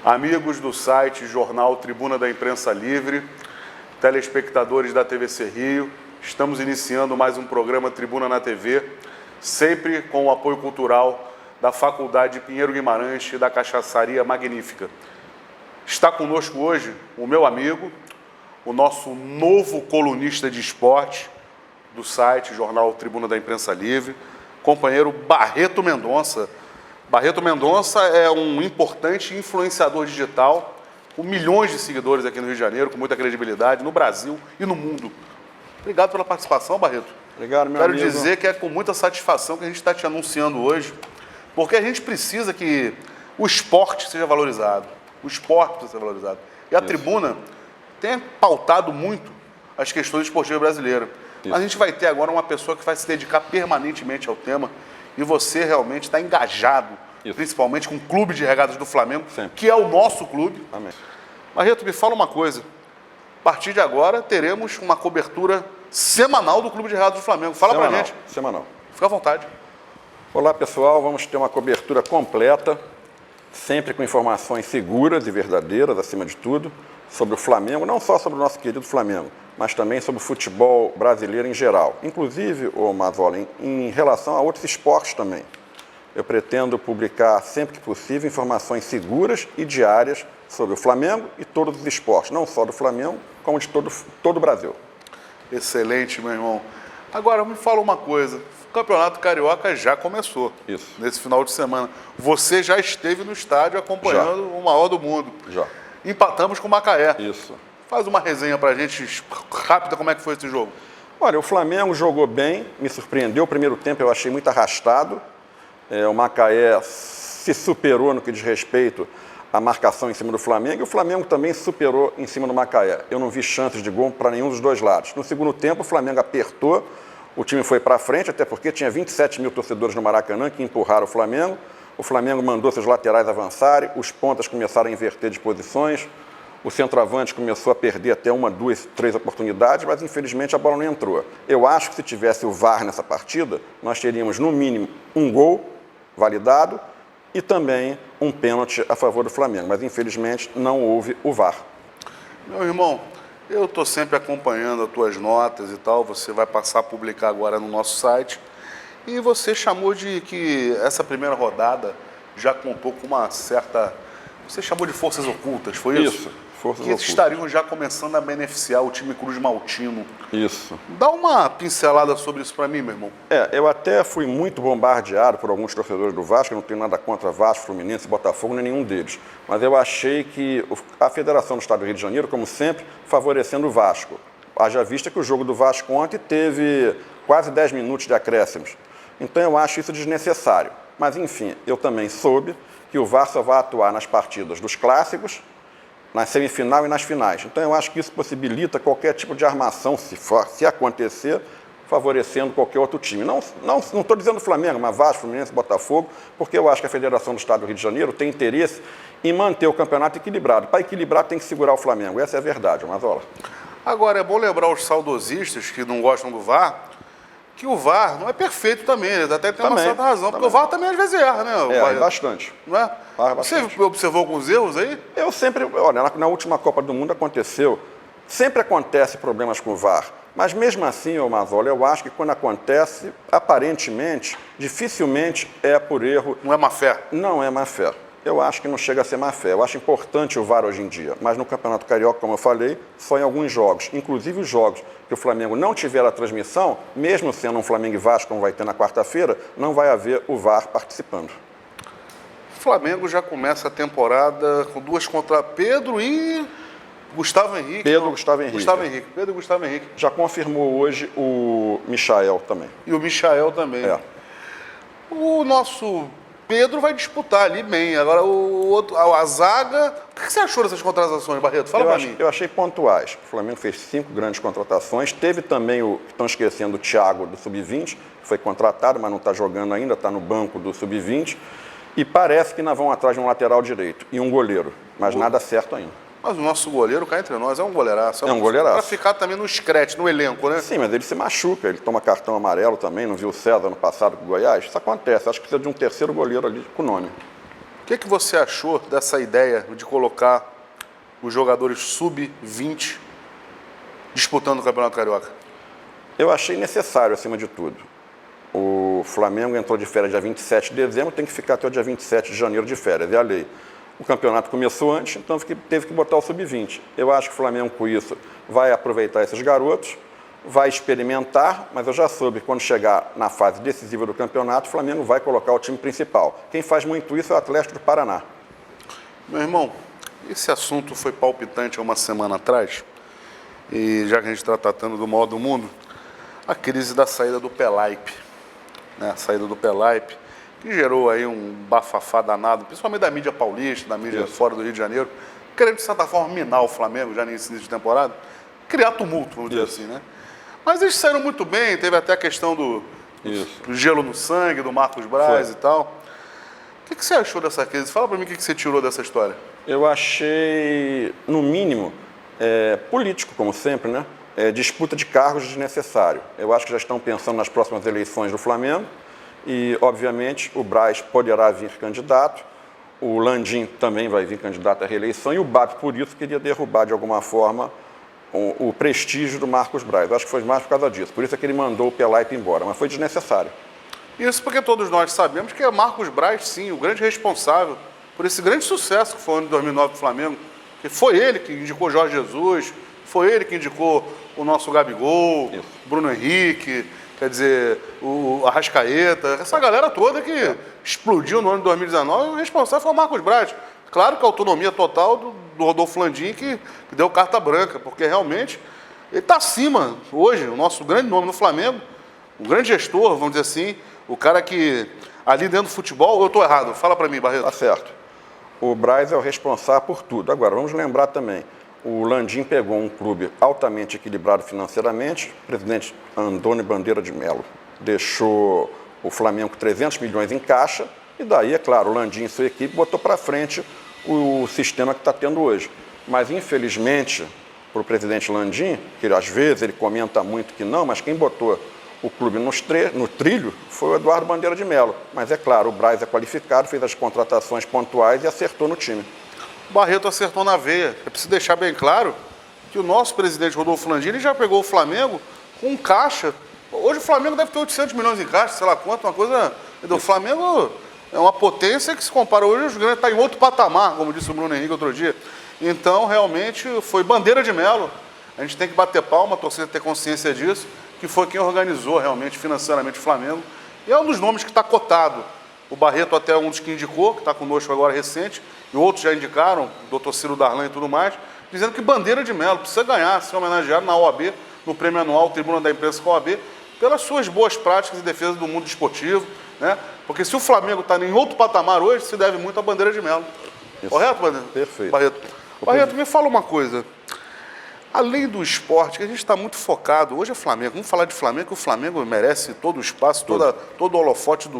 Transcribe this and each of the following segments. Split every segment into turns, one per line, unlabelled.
Amigos do site Jornal Tribuna da Imprensa Livre, telespectadores da TVC Rio, estamos iniciando mais um programa Tribuna na TV, sempre com o apoio cultural da Faculdade Pinheiro Guimarães e da Cachaçaria Magnífica. Está conosco hoje o meu amigo, o nosso novo colunista de esporte do site Jornal Tribuna da Imprensa Livre, companheiro Barreto Mendonça. Barreto Mendonça é um importante influenciador digital, com milhões de seguidores aqui no Rio de Janeiro, com muita credibilidade no Brasil e no mundo. Obrigado pela participação, Barreto.
Obrigado, meu amigo.
Quero dizer que é com muita satisfação que a gente está te anunciando hoje, porque a gente precisa que o esporte seja valorizado. O esporte precisa ser valorizado. E a Tribuna tem pautado muito as questões esportivas brasileiras. A gente vai ter agora uma pessoa que vai se dedicar permanentemente ao tema. E você realmente está engajado, principalmente com o Clube de Regatas do Flamengo, que é o nosso clube.
Amém.
Barreto, me fala uma coisa. A partir de agora, teremos uma cobertura semanal do Clube de Regatas do Flamengo. Fala pra gente.
Semanal.
Fica à vontade.
Olá, pessoal. Vamos ter uma cobertura completa, sempre com informações seguras e verdadeiras, acima de tudo, sobre o Flamengo, não só sobre o nosso querido Flamengo, mas também sobre o futebol brasileiro em geral. Inclusive, Mazola, em relação a outros esportes também. Eu pretendo publicar, sempre que possível, informações seguras e diárias sobre o Flamengo e todos os esportes, não só do Flamengo, como de todo o Brasil.
Excelente, meu irmão. Agora, me fala uma coisa. O Campeonato Carioca já começou.
Isso.
Nesse final de semana. Você já esteve no estádio acompanhando o maior do mundo.
Já.
Empatamos com o Macaé.
Isso.
Faz uma resenha pra gente rápida, como é que foi esse jogo?
Olha, o Flamengo jogou bem, me surpreendeu. O primeiro tempo eu achei muito arrastado. O Macaé se superou no que diz respeito à marcação em cima do Flamengo. E o Flamengo também se superou em cima do Macaé. Eu não vi chances de gol para nenhum dos dois lados. No segundo tempo, o Flamengo apertou, o time foi para frente, até porque tinha 27 mil torcedores no Maracanã que empurraram o Flamengo. O Flamengo mandou seus laterais avançarem, os pontas começaram a inverter de posições. O centroavante começou a perder até uma, duas, três oportunidades, mas infelizmente a bola não entrou. Eu acho que se tivesse o VAR nessa partida, nós teríamos no mínimo um gol validado e também um pênalti a favor do Flamengo, mas infelizmente não houve o VAR.
Meu irmão, eu estou sempre acompanhando as tuas notas e tal, você vai passar a publicar agora no nosso site, e você chamou de que essa primeira rodada já contou com uma certa... Você chamou de forças ocultas, foi isso?
Isso. Que
estariam já começando a beneficiar o time Cruz Maltino.
Isso.
Dá uma pincelada sobre isso para mim, meu irmão.
Eu até fui muito bombardeado por alguns torcedores do Vasco, eu não tenho nada contra Vasco, Fluminense, Botafogo, nem nenhum deles. Mas eu achei que a Federação do Estado do Rio de Janeiro, como sempre, favorecendo o Vasco. Haja vista que o jogo do Vasco ontem teve quase 10 minutos de acréscimos. Então eu acho isso desnecessário. Mas enfim, eu também soube que o VAR só vai atuar nas partidas dos clássicos, na semifinal e nas finais. Então, eu acho que isso possibilita qualquer tipo de armação, se acontecer, favorecendo qualquer outro time. Não estou dizendo Flamengo, mas Vasco, Fluminense, Botafogo, porque eu acho que a Federação do Estado do Rio de Janeiro tem interesse em manter o campeonato equilibrado. Para equilibrar, tem que segurar o Flamengo. Essa é a verdade, Mazola.
Agora, é bom lembrar os saudosistas que não gostam do VAR, que o VAR não é perfeito também, eles até tem uma certa razão, porque o VAR também às vezes erra, né?
Bastante.
Não é? Você observou alguns erros aí?
Eu sempre, olha, na última Copa do Mundo aconteceu, sempre acontece problemas com o VAR, mas mesmo assim, Mazola, eu acho que quando acontece, aparentemente, dificilmente é por erro.
Não é má fé?
Não é má fé. Eu acho que não chega a ser má fé. Eu acho importante o VAR hoje em dia, mas no Campeonato Carioca, como eu falei, só em alguns jogos, inclusive os jogos que o Flamengo não tiver a transmissão, mesmo sendo um Flamengo e Vasco, como vai ter na quarta-feira, não vai haver o VAR participando.
O Flamengo já começa a temporada com duas contra Pedro e Gustavo Henrique.
Pedro e Gustavo Henrique. Já confirmou hoje o Michael também.
E o Michael também. O nosso Pedro vai disputar ali bem. Agora, a zaga... O que você achou dessas contratações, Barreto? Fala pra mim.
Eu achei pontuais. O Flamengo fez 5 grandes contratações. Teve também estão esquecendo o Thiago do Sub-20, que foi contratado, mas não está jogando ainda, está no banco do Sub-20. E parece que ainda vão atrás de um lateral direito e um goleiro, mas nada certo ainda.
Mas o nosso goleiro, cá entre nós, é um goleiraço.
É um goleiraço.
Para ficar também no scratch, no elenco, né?
Sim, mas ele se machuca, ele toma cartão amarelo também, não viu o César no passado com o Goiás? Isso acontece, acho que precisa de um terceiro goleiro ali com nome.
O que você achou dessa ideia de colocar os jogadores sub-20 disputando o Campeonato Carioca?
Eu achei necessário, acima de tudo. O Flamengo entrou de férias dia 27 de dezembro, tem que ficar até o dia 27 de janeiro de férias, é a lei. O campeonato começou antes, então teve que botar o sub-20. Eu acho que o Flamengo, com isso, vai aproveitar esses garotos, vai experimentar, mas eu já soube que quando chegar na fase decisiva do campeonato, o Flamengo vai colocar o time principal. Quem faz muito isso é o Atlético do Paraná.
Meu irmão, esse assunto foi palpitante há uma semana atrás, e já que a gente está tratando do maior do mundo, a crise da saída do Pelaipe, né? A saída do Pelaipe, que gerou aí um bafafá danado, principalmente da mídia paulista, da mídia fora do Rio de Janeiro, querendo, de certa forma, minar o Flamengo já nesse início de temporada, criar tumulto, vamos dizer assim, né? Mas eles saíram muito bem, teve até a questão do gelo no sangue, do Marcos Braz e tal. O que você achou dessa crise? Fala pra mim o que você tirou dessa história.
Eu achei, no mínimo, político, como sempre, né? Disputa de cargos desnecessário. Eu acho que já estão pensando nas próximas eleições do Flamengo e, obviamente, o Braz poderá vir candidato, o Landim também vai vir candidato à reeleição e o BAP, por isso, queria derrubar, de alguma forma, o prestígio do Marcos Braz. Eu acho que foi mais por causa disso. Por isso é que ele mandou o Pelaipe embora, mas foi desnecessário.
Isso porque todos nós sabemos que é Marcos Braz, sim, o grande responsável por esse grande sucesso que foi o ano de 2009 do Flamengo. Que foi ele que indicou Jorge Jesus, foi ele que indicou o nosso Gabigol, Bruno Henrique, quer dizer, o Arrascaeta, essa galera toda que explodiu no ano de 2019, o responsável foi o Marcos Braz. Claro que a autonomia total do Rodolfo Landim que deu carta branca, porque realmente ele está acima hoje, o nosso grande nome no Flamengo, o grande gestor, vamos dizer assim, o cara que ali dentro do futebol, eu estou errado, fala para mim, Barreto.
Tá certo. O Braz é o responsável por tudo. Agora, vamos lembrar também, o Landim pegou um clube altamente equilibrado financeiramente, o presidente Antônio Bandeira de Mello deixou o Flamengo com 300 milhões em caixa, e daí, é claro, o Landim e sua equipe botou para frente o sistema que está tendo hoje. Mas, infelizmente, para o presidente Landim, que às vezes ele comenta muito que não, mas quem botou o clube no trilho foi o Eduardo Bandeira de Mello. Mas, é claro, o Braz é qualificado, fez as contratações pontuais e acertou no time.
O Barreto acertou na veia. É preciso deixar bem claro que o nosso presidente Rodolfo Landim ele já pegou o Flamengo com um caixa. Hoje o Flamengo deve ter 800 milhões em caixa, sei lá quanto, uma coisa... O Flamengo é uma potência que se compara hoje, os grandes está em outro patamar, como disse o Bruno Henrique outro dia. Então, realmente, foi Bandeira de Mello. A gente tem que bater palma, a torcida ter consciência disso, que foi quem organizou realmente financeiramente o Flamengo. E é um dos nomes que está cotado. O Barreto até é um dos que indicou, que está conosco agora recente, e outros já indicaram, o doutor Ciro Darlan e tudo mais, dizendo que Bandeira de Mello precisa ganhar, ser homenageado na OAB, no prêmio anual Tribuna da Imprensa com a OAB, pelas suas boas práticas em defesa do mundo esportivo, né? Porque se o Flamengo está em outro patamar hoje, se deve muito à Bandeira de Mello. Isso. Correto, Bandeira?
Perfeito.
Barreto, me fala uma coisa. Além do esporte, que a gente está muito focado, hoje é Flamengo, vamos falar de Flamengo, que o Flamengo merece todo o espaço, todo o holofote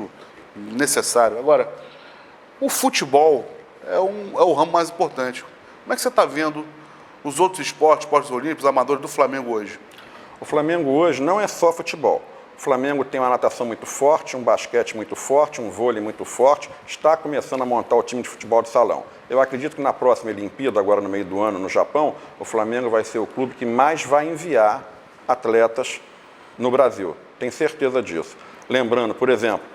necessário. Agora, o futebol é o ramo mais importante. Como é que você está vendo os outros esportes olímpicos, amadores do Flamengo hoje?
O Flamengo hoje não é só futebol. O Flamengo tem uma natação muito forte, um basquete muito forte, um vôlei muito forte. Está começando a montar o time de futebol de salão. Eu acredito que na próxima Olimpíada, agora no meio do ano, no Japão, o Flamengo vai ser o clube que mais vai enviar atletas no Brasil. Tenho certeza disso. Lembrando, por exemplo,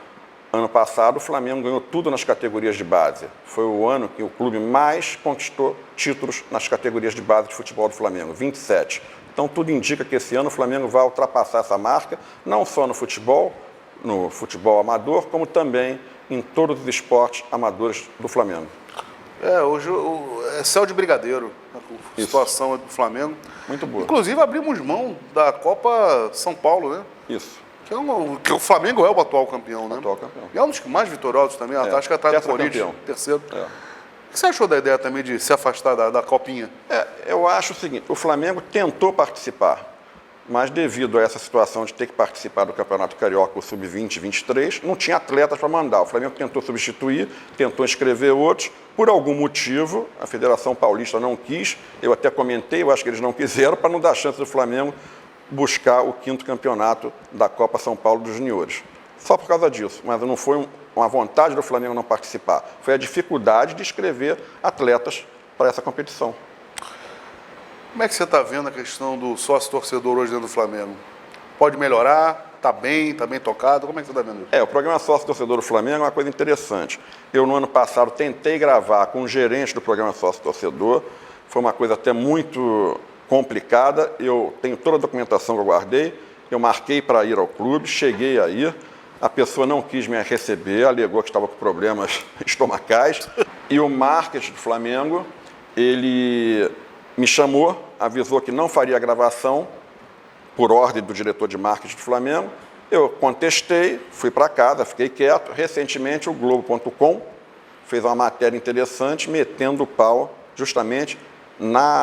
ano passado o Flamengo ganhou tudo nas categorias de base. Foi o ano que o clube mais conquistou títulos nas categorias de base de futebol do Flamengo, 27. Então, tudo indica que esse ano o Flamengo vai ultrapassar essa marca, não só no futebol amador, como também em todos os esportes amadores do Flamengo.
Hoje é céu de brigadeiro a situação do Flamengo.
Muito boa.
Inclusive, abrimos mão da Copa São Paulo, né?
Isso.
Que o Flamengo é o atual campeão, né?
Atual campeão.
E é um dos mais vitoriosos também, acho que atrás do Corinthians, terceiro. O que você achou da ideia também de se afastar da Copinha?
Eu acho o seguinte, o Flamengo tentou participar, mas devido a essa situação de ter que participar do Campeonato Carioca, o Sub-20, 23, não tinha atletas para mandar. O Flamengo tentou substituir, tentou inscrever outros. Por algum motivo, a Federação Paulista não quis. Eu até comentei, eu acho que eles não quiseram, para não dar chance do Flamengo buscar o 5º campeonato da Copa São Paulo dos Juniores. só por causa disso, mas não foi uma vontade do Flamengo não participar, foi a dificuldade de escrever atletas para essa competição.
Como é que você está vendo a questão do sócio-torcedor hoje dentro do Flamengo? Pode melhorar? Está bem tocado? Como é que você está vendo isso?
O programa Sócio-Torcedor do Flamengo é uma coisa interessante. Eu, no ano passado, tentei gravar com o gerente do programa Sócio-Torcedor, foi uma coisa até muito complicada, eu tenho toda a documentação que eu guardei, eu marquei para ir ao clube, cheguei a ir, a pessoa não quis me receber, alegou que estava com problemas estomacais, e o marketing do Flamengo, ele me chamou, avisou que não faria a gravação, por ordem do diretor de marketing do Flamengo. Eu contestei, fui para casa, fiquei quieto. Recentemente, o Globo.com fez uma matéria interessante, metendo o pau justamente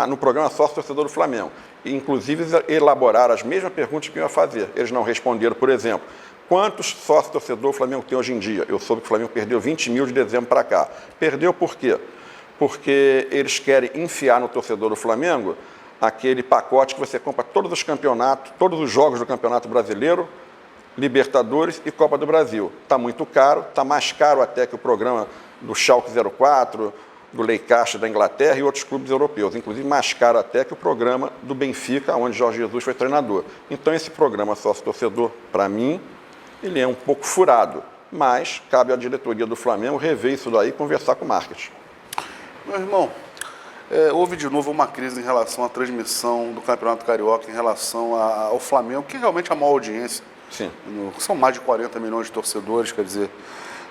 no programa Sócio-Torcedor do Flamengo. E, inclusive, elaboraram as mesmas perguntas que eu ia fazer. Eles não responderam, por exemplo, quantos sócios-torcedor o Flamengo tem hoje em dia? Eu soube que o Flamengo perdeu 20 mil de dezembro para cá. Perdeu por quê? Porque eles querem enfiar no torcedor do Flamengo aquele pacote que você compra todos os campeonatos, todos os jogos do Campeonato Brasileiro, Libertadores e Copa do Brasil. Está muito caro, está mais caro até que o programa do Schalke 04, do Leicester da Inglaterra e outros clubes europeus, inclusive mais caro até que o programa do Benfica, onde Jorge Jesus foi treinador. Então esse programa sócio-torcedor, para mim, ele é um pouco furado, mas cabe à diretoria do Flamengo rever isso daí e conversar com o marketing.
Meu irmão, houve de novo uma crise em relação à transmissão do Campeonato Carioca, em relação ao Flamengo, que realmente é a maior audiência.
Sim.
São mais de 40 milhões de torcedores, quer dizer,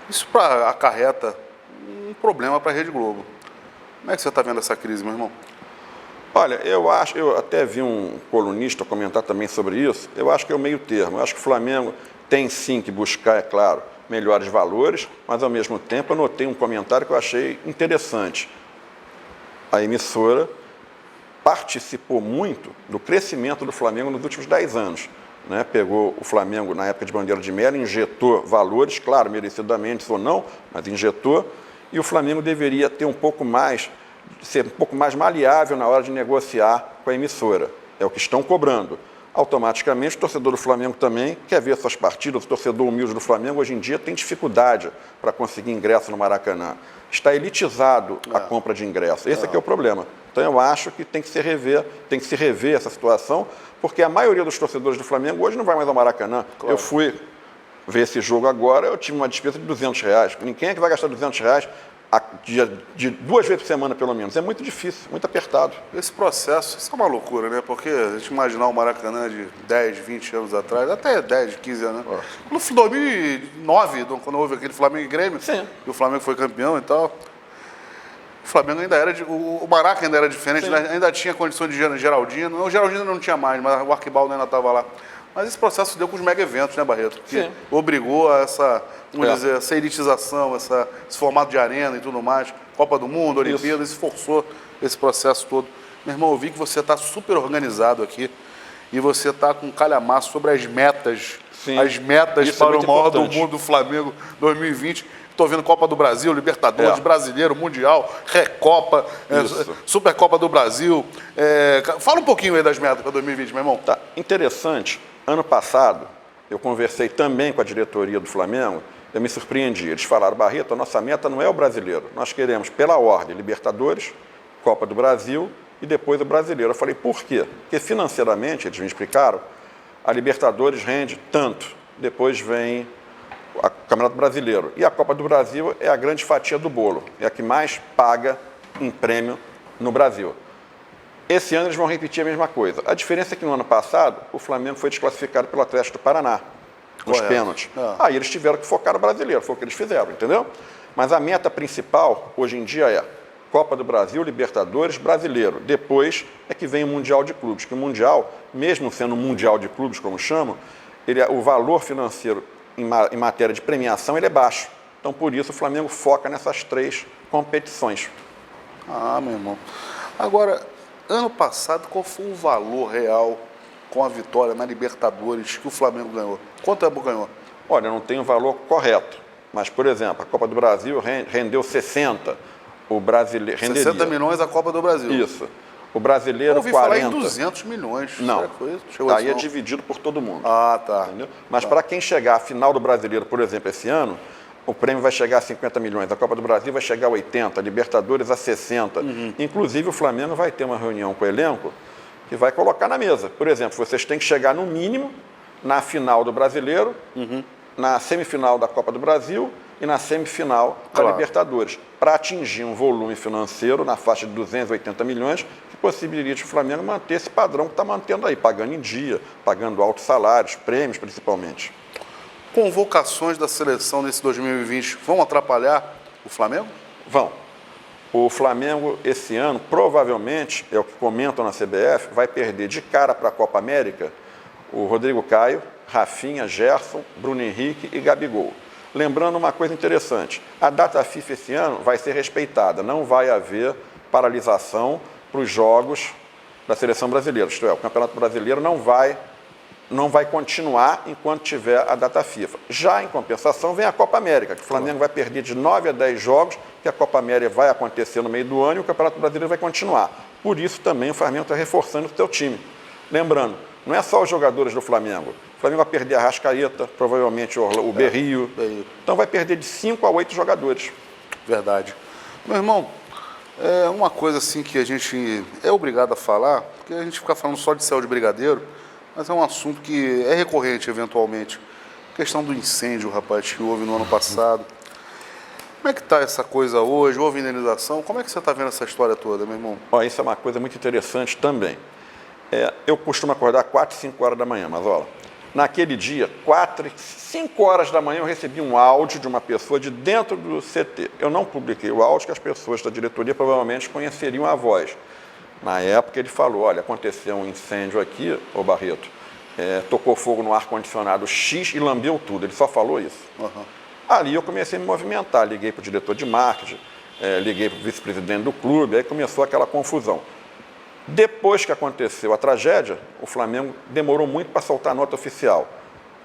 isso acarreta um problema para a Rede Globo. Como é que você está vendo essa crise, meu irmão?
Olha, eu até vi um colunista comentar também sobre isso, eu acho que é o meio termo. Eu acho que o Flamengo tem sim que buscar, é claro, melhores valores, mas ao mesmo tempo eu notei um comentário que eu achei interessante. A emissora participou muito do crescimento do Flamengo nos últimos 10 anos. Né? Pegou o Flamengo na época de Bandeira de Melo, injetou valores, claro, merecidamente ou não, mas injetou, e o Flamengo deveria ter ser um pouco mais maleável na hora de negociar com a emissora. É o que estão cobrando. Automaticamente, o torcedor do Flamengo também quer ver suas partidas. O torcedor humilde do Flamengo, hoje em dia, tem dificuldade para conseguir ingresso no Maracanã. Está elitizado a compra de ingresso. Esse aqui é o problema. Então, eu acho que tem que se rever essa situação, porque a maioria dos torcedores do Flamengo hoje não vai mais ao Maracanã. Claro. Eu fui ver esse jogo agora, eu tive uma despesa de R$200. Quem é que vai gastar R$200 de 2 vezes por semana, pelo menos? É muito difícil, muito apertado.
Esse processo, isso é uma loucura, né? Porque a gente imaginar o Maracanã de 10, 20 anos atrás, até 10, 15 anos, né? No 2009, quando houve aquele Flamengo e Grêmio, sim, e o Flamengo foi campeão e tal, o Flamengo ainda era, o Maraca ainda era diferente, ainda tinha condições de Geraldino. O Geraldino não tinha mais, mas o Arquibaldo ainda estava lá. Mas esse processo deu com os mega eventos, né, Barreto? Que obrigou a essa elitização, esse formato de arena e tudo mais, Copa do Mundo, Olimpíadas, isso forçou esse processo todo. Meu irmão, eu vi que você está super organizado aqui e você está com um calhamaço sobre as metas, isso para o maior do mundo do Flamengo 2020. Estou vendo Copa do Brasil, Libertadores, Brasileiro, Mundial, Recopa, Supercopa do Brasil. Fala um pouquinho aí das metas para 2020, meu irmão.
Tá interessante. Ano passado, eu conversei também com a diretoria do Flamengo, eu me surpreendi. Eles falaram, Barreto, a nossa meta não é o brasileiro. Nós queremos, pela ordem, Libertadores, Copa do Brasil e depois o brasileiro. Eu falei, por quê? Porque financeiramente, eles me explicaram, a Libertadores rende tanto. Depois vem o Campeonato Brasileiro. E a Copa do Brasil é a grande fatia do bolo. É a que mais paga em prêmio no Brasil. Esse ano eles vão repetir a mesma coisa. A diferença é que no ano passado, o Flamengo foi desclassificado pelo Atlético do Paraná, nos pênaltis. Aí eles tiveram que focar no brasileiro, foi o que eles fizeram, entendeu? Mas a meta principal, hoje em dia, é Copa do Brasil, Libertadores, Brasileiro. Depois é que vem o Mundial de Clubes, que o Mundial, mesmo sendo um Mundial de Clubes, como chamam, o valor financeiro em matéria de premiação ele é baixo. Então, por isso, o Flamengo foca nessas 3 competições.
Meu irmão. Agora, ano passado, qual foi o valor real com a vitória na Libertadores que o Flamengo ganhou? Quanto tempo ganhou?
Olha, eu não tenho o valor correto, mas, por exemplo, a Copa do Brasil rendeu 60, o brasileiro renderia.
60 milhões a Copa do Brasil.
Isso. O brasileiro,
Eu ouvi
40.
falar em 200 milhões.
Não,
Será que foi isso? Chegou a
aí
isso,
é
não?
dividido por todo mundo.
Ah, tá.
Entendeu? Mas para quem chegar à final do brasileiro, por exemplo, esse ano, o prêmio vai chegar a 50 milhões, a Copa do Brasil vai chegar a 80, a Libertadores a 60. Inclusive o Flamengo vai ter uma reunião com o elenco que vai colocar na mesa. Por exemplo, vocês têm que chegar no mínimo na final do brasileiro, na semifinal da Copa do Brasil e na semifinal da
Claro.
Libertadores, para atingir um volume financeiro na faixa de 280 milhões, que possibilite o Flamengo manter esse padrão que está mantendo aí, pagando em dia, pagando altos salários, prêmios principalmente.
Convocações da seleção nesse 2020 vão atrapalhar o Flamengo?
Vão. O Flamengo, esse ano, provavelmente, é o que comentam na CBF, vai perder de cara para a Copa América o Rodrigo Caio, Rafinha, Gerson, Bruno Henrique e Gabigol. Lembrando uma coisa interessante, a data FIFA esse ano vai ser respeitada, não vai haver paralisação para os jogos da seleção brasileira, isto é, o Campeonato Brasileiro não vai continuar enquanto tiver a data FIFA. Já em compensação vem a Copa América, que o Flamengo vai perder de 9 a 10 jogos, que a Copa América vai acontecer no meio do ano e o Campeonato Brasileiro vai continuar. Por isso também o Flamengo está reforçando o seu time. Lembrando, não é só os jogadores do Flamengo. O Flamengo vai perder a Arrascaeta, provavelmente o Berrio. Então vai perder de 5 a 8 jogadores.
Verdade. Meu irmão, é uma coisa assim que a gente é obrigado a falar, porque a gente fica falando só de céu de brigadeiro, mas é um assunto que é recorrente eventualmente. A questão do incêndio, rapaz, que houve no ano passado. Como é que está essa coisa hoje? Houve indenização? Como é que você está vendo essa história toda, meu irmão?
Ó, isso é uma coisa muito interessante também. Eu costumo acordar 4, 5 horas da manhã, mas olha, naquele dia, 4, 5 horas da manhã, eu recebi um áudio de uma pessoa de dentro do CT. Eu não publiquei o áudio, que as pessoas da diretoria provavelmente conheceriam a voz. Na época ele falou, olha, aconteceu um incêndio aqui, ô Barreto, tocou fogo no ar-condicionado X e lambeu tudo. Ele só falou isso. Ali eu comecei a me movimentar, liguei para o diretor de marketing, liguei para o vice-presidente do clube, aí começou aquela confusão. Depois que aconteceu a tragédia, o Flamengo demorou muito para soltar a nota oficial.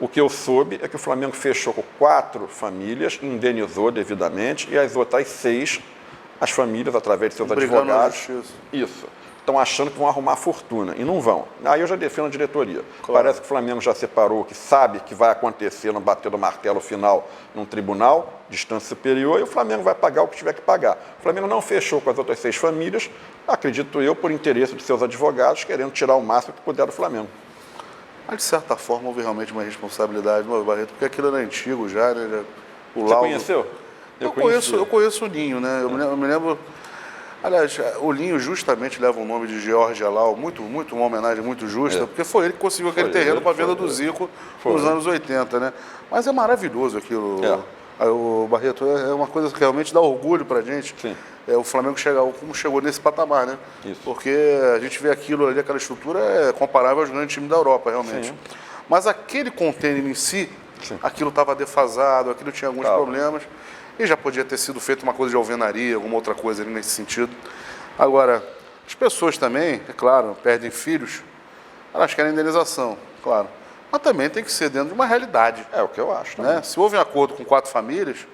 O que eu soube é que o Flamengo fechou com 4 famílias, indenizou devidamente, e as outras 6, as famílias, através de seus advogados, isso, estão achando que vão arrumar fortuna, e não vão. Aí eu já defendo a diretoria. Claro. Parece que o Flamengo já separou, que sabe que vai acontecer no bater do martelo final num tribunal, distância superior, e o Flamengo vai pagar o que tiver que pagar. O Flamengo não fechou com as outras 6 famílias, acredito eu, por interesse de seus advogados, querendo tirar o máximo que puder do Flamengo.
Mas, de certa forma, houve realmente uma responsabilidade, não, Barreto? Porque aquilo era antigo já, né?
O Você conheceu?
Eu conheço o Linho, né? Eu me lembro... Aliás, o Linho justamente leva o nome de Jorge Alau, uma homenagem muito justa, porque foi ele que conseguiu aquele terreno para a venda do Zico nos anos 80, né? Mas é maravilhoso aquilo. O Barreto, é uma coisa que realmente dá orgulho para a gente.
Sim.
O Flamengo como chegou nesse patamar, né?
Isso.
Porque a gente vê aquilo ali, aquela estrutura é comparável aos grandes times da Europa, realmente.
Sim.
Mas aquele container em si, aquilo estava defasado, aquilo tinha alguns problemas. E já podia ter sido feito uma coisa de alvenaria, alguma outra coisa ali nesse sentido. Agora, as pessoas também, é claro, perdem filhos, elas querem indenização, claro. Mas também tem que ser dentro de uma realidade.
É o que eu acho,
né? Se houve um acordo com 4 famílias,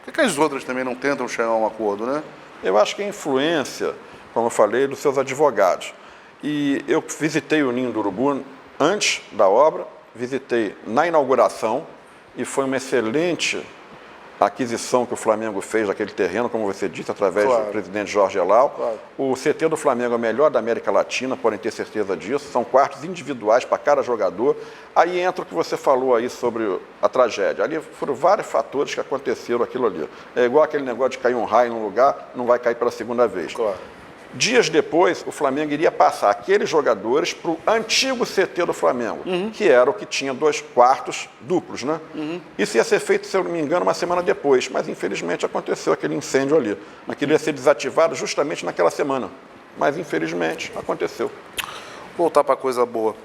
por que as outras também não tentam chegar a um acordo, né?
Eu acho que é influência, como eu falei, dos seus advogados. E eu visitei o Ninho do Urubu antes da obra, visitei na inauguração, e foi uma excelente aquisição que o Flamengo fez daquele terreno, como você disse, através do presidente Jorge Alau. O CT do Flamengo é o melhor da América Latina, podem ter certeza disso. São quartos individuais para cada jogador. Aí entra o que você falou aí sobre a tragédia. Ali foram vários fatores que aconteceram aquilo ali. É igual aquele negócio de cair um raio num lugar, não vai cair pela segunda vez. Dias depois, o Flamengo iria passar aqueles jogadores para o antigo CT do Flamengo, que era o que tinha 2 quartos duplos, né? Isso ia ser feito, se eu não me engano, uma semana depois, mas infelizmente aconteceu aquele incêndio ali. Aquilo ia ser desativado justamente naquela semana, mas infelizmente aconteceu.
Voltar para coisa boa.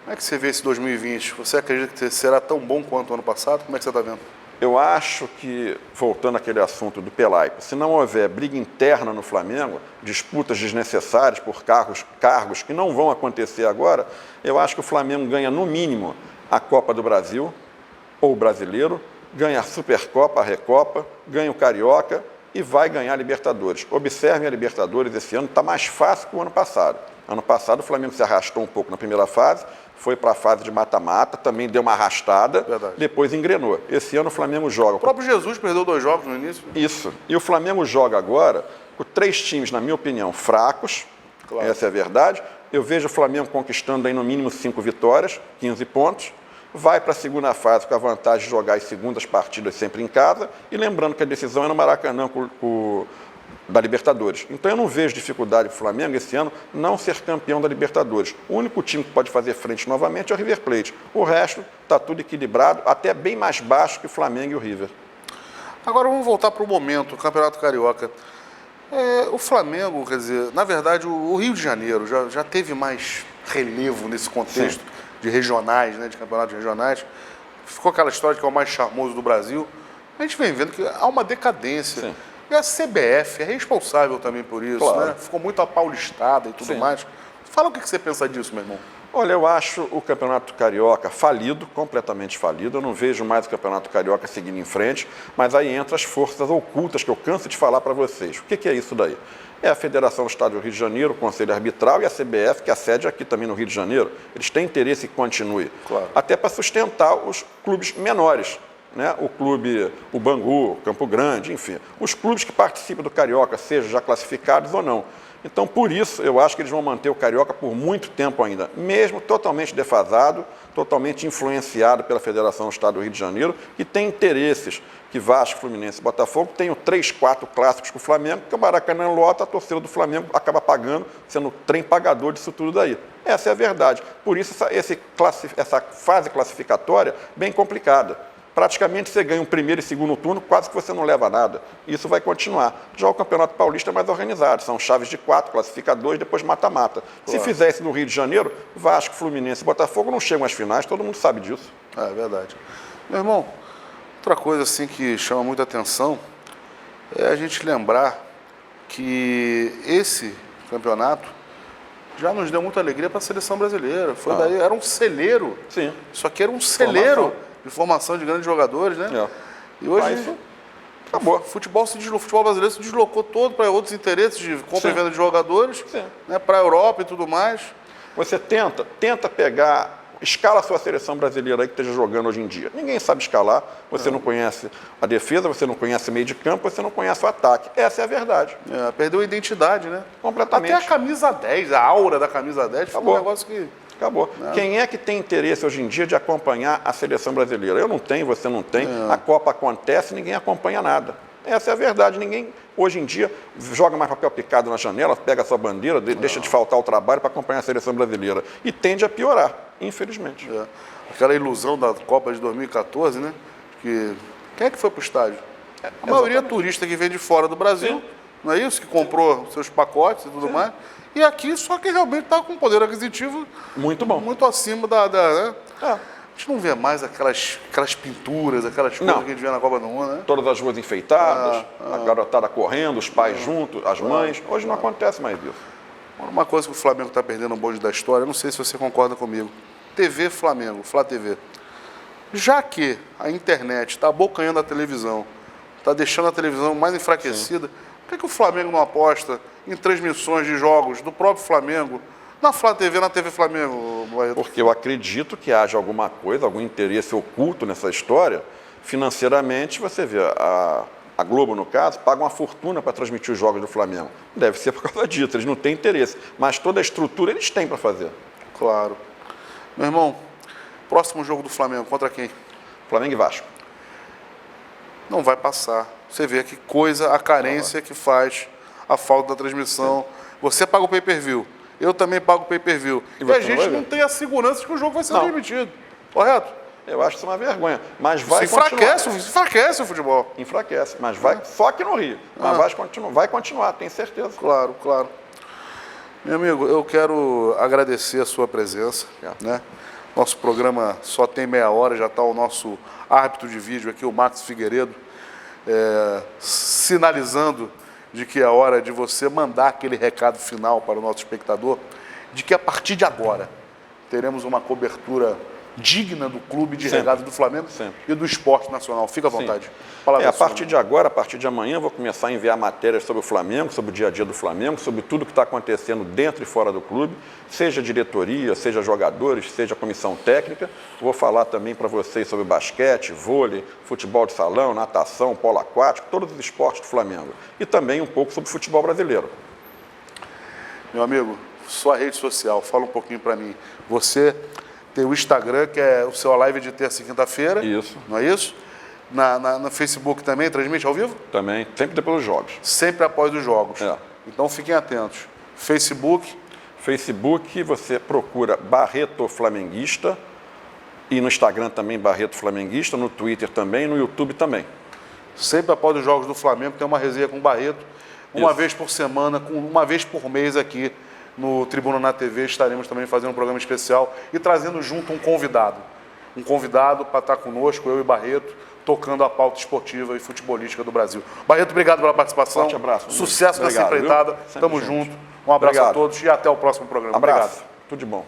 Como é que você vê esse 2020? Você acredita que será tão bom quanto o ano passado? Como é que você está vendo?
Eu acho que, voltando àquele assunto do Pelaipe, se não houver briga interna no Flamengo, disputas desnecessárias por cargos que não vão acontecer agora, eu acho que o Flamengo ganha, no mínimo, a Copa do Brasil, ou o Brasileiro, ganha a Supercopa, a Recopa, ganha o Carioca e vai ganhar a Libertadores. Observem a Libertadores esse ano, está mais fácil que o ano passado. Ano passado o Flamengo se arrastou um pouco na primeira fase, foi para a fase de mata-mata, também deu uma arrastada,
Verdade.
depois engrenou. Esse ano o Flamengo joga...
O próprio Jesus perdeu 2 jogos no início.
Isso. E o Flamengo joga agora com 3 times, na minha opinião, fracos. Claro. Essa é a verdade. Eu vejo o Flamengo conquistando aí no mínimo 5 vitórias, 15 pontos. Vai para a segunda fase com a vantagem de jogar as segundas partidas sempre em casa. E lembrando que a decisão é no Maracanã da Libertadores. Então eu não vejo dificuldade para o Flamengo esse ano não ser campeão da Libertadores. O único time que pode fazer frente novamente é o River Plate. O resto está tudo equilibrado, até bem mais baixo que o Flamengo e o River.
Agora vamos voltar para o momento, o Campeonato Carioca. O Flamengo, quer dizer, na verdade o Rio de Janeiro já teve mais relevo nesse contexto. Sim. De regionais, né, de campeonatos regionais. Ficou aquela história de que é o mais charmoso do Brasil. A gente vem vendo que há uma decadência.
Sim.
E a CBF é responsável também por isso, claro. Né? Ficou muito apaulistada e tudo mais. Fala o que você pensa disso, meu irmão.
Olha, eu acho o Campeonato Carioca falido, completamente falido. Eu não vejo mais o Campeonato Carioca seguindo em frente, mas aí entram as forças ocultas que eu canso de falar para vocês. O que é isso daí? É a Federação do Estado do Rio de Janeiro, o Conselho Arbitral e a CBF, que a sede aqui também no Rio de Janeiro. Eles têm interesse que continue, claro. Até para sustentar os clubes menores, né? O clube, o Bangu, Campo Grande, enfim. Os clubes que participam do Carioca, sejam já classificados ou não. Então, por isso, eu acho que eles vão manter o Carioca por muito tempo ainda, mesmo totalmente defasado, totalmente influenciado pela Federação do Estado do Rio de Janeiro, que tem interesses que Vasco, Fluminense e Botafogo tenham 3, 4 clássicos com o Flamengo, porque o Maracanã lota, a torcida do Flamengo acaba pagando, sendo o trem pagador disso tudo daí. Essa é a verdade. Por isso, essa fase classificatória bem complicada. Praticamente você ganha um primeiro e segundo turno, quase que você não leva nada. Isso vai continuar. Já o Campeonato Paulista é mais organizado, são chaves de 4, classifica 2, depois mata-mata. Claro. Se fizer isso no Rio de Janeiro, Vasco, Fluminense e Botafogo não chegam às finais, todo mundo sabe disso.
É verdade. Meu irmão, outra coisa assim que chama muita atenção é a gente lembrar que esse campeonato já nos deu muita alegria para a seleção brasileira. Foi daí, era um celeiro.
Sim.
Isso aqui era um celeiro de formação de grandes jogadores, né?
É.
E hoje acabou. O futebol brasileiro se deslocou todo para outros interesses de compra e venda de jogadores, né, para a Europa e tudo mais.
Você tenta pegar, escala a sua seleção brasileira aí que esteja jogando hoje em dia. Ninguém sabe escalar, você não conhece a defesa, você não conhece o meio de campo, você não conhece o ataque. Essa é a verdade.
Perdeu a identidade, né?
Completamente.
Até a camisa 10, a aura da camisa 10, foi um negócio que...
Acabou. Quem é que tem interesse hoje em dia de acompanhar a seleção brasileira? Eu não tenho, você não tem. A Copa acontece, ninguém acompanha nada. Essa é a verdade. Ninguém, hoje em dia, joga mais papel picado na janela, pega a sua bandeira, deixa de faltar o trabalho para acompanhar a seleção brasileira. E tende a piorar, infelizmente.
Aquela ilusão da Copa de 2014, né? Quem é que foi para o estádio? A maioria é turista que vem de fora do Brasil, não é isso? Que comprou seus pacotes e tudo mais. E aqui, só que realmente está com um poder aquisitivo
muito bom,
muito acima né? A gente não vê mais aquelas pinturas, aquelas coisas que a gente vê na Copa do Mundo, né?
Todas as ruas enfeitadas, a garotada correndo, os pais juntos, as mães. Hoje não acontece mais isso.
Uma coisa que o Flamengo está perdendo o bonde da história, não sei se você concorda comigo. TV Flamengo, Flá TV. Já que a internet está abocanhando a televisão, está deixando a televisão mais enfraquecida, por que o Flamengo não aposta em transmissões de jogos do próprio Flamengo na Flá TV, na TV Flamengo, Barreto?
Porque eu acredito que haja alguma coisa, algum interesse oculto nessa história. Financeiramente, você vê, a Globo, no caso, paga uma fortuna para transmitir os jogos do Flamengo. Deve ser por causa disso, eles não têm interesse. Mas toda a estrutura eles têm para fazer.
Claro. Meu irmão, próximo jogo do Flamengo, contra quem?
Flamengo e Vasco.
Não vai passar. Você vê que coisa, a carência que faz a falta da transmissão. Você paga o pay-per-view, eu também pago o pay-per-view. E a gente não tem a segurança de que o jogo vai ser transmitido. Correto?
Eu acho isso uma vergonha. Mas vai
enfraquece o futebol.
Enfraquece, mas vai só aqui no Rio. Mas vai continuar, tenho certeza.
Claro, claro. Meu amigo, eu quero agradecer a sua presença. Né? Nosso programa só tem meia hora, já está o nosso árbitro de vídeo aqui, o Max Figueiredo, sinalizando de que é hora de você mandar aquele recado final para o nosso espectador, de que a partir de agora teremos uma cobertura digna do clube de
Sempre.
regata do Flamengo
Sempre.
e do esporte nacional. Fica à vontade.
A partir de agora, a partir de amanhã, eu vou começar a enviar matérias sobre o Flamengo, sobre o dia a dia do Flamengo, sobre tudo que está acontecendo dentro e fora do clube, seja diretoria, seja jogadores, seja comissão técnica. Vou falar também para vocês sobre basquete, vôlei, futebol de salão, natação, polo aquático, todos os esportes do Flamengo. E também um pouco sobre futebol brasileiro.
Meu amigo, sua rede social, fala um pouquinho para mim. Você tem o Instagram, que é o seu live de terça e quinta-feira.
Isso.
Não é isso? No Facebook também, transmite ao vivo?
Também, sempre depois dos jogos.
Sempre após os jogos.
É.
Então fiquem atentos. Facebook.
Facebook, você procura Barreto Flamenguista. E no Instagram também Barreto Flamenguista, no Twitter também, no YouTube também.
Sempre após os jogos do Flamengo, tem uma resenha com o Barreto. Uma vez por semana, uma vez por mês aqui no Tribuna na TV, estaremos também fazendo um programa especial e trazendo junto um convidado. Um convidado para estar conosco, eu e Barreto, tocando a pauta esportiva e futebolística do Brasil. Barreto, obrigado pela participação.
Forte abraço.
Sucesso nessa empreitada. Tamo junto. Um abraço a todos e até o próximo programa.
Abraço.
Obrigado.
Tudo de bom.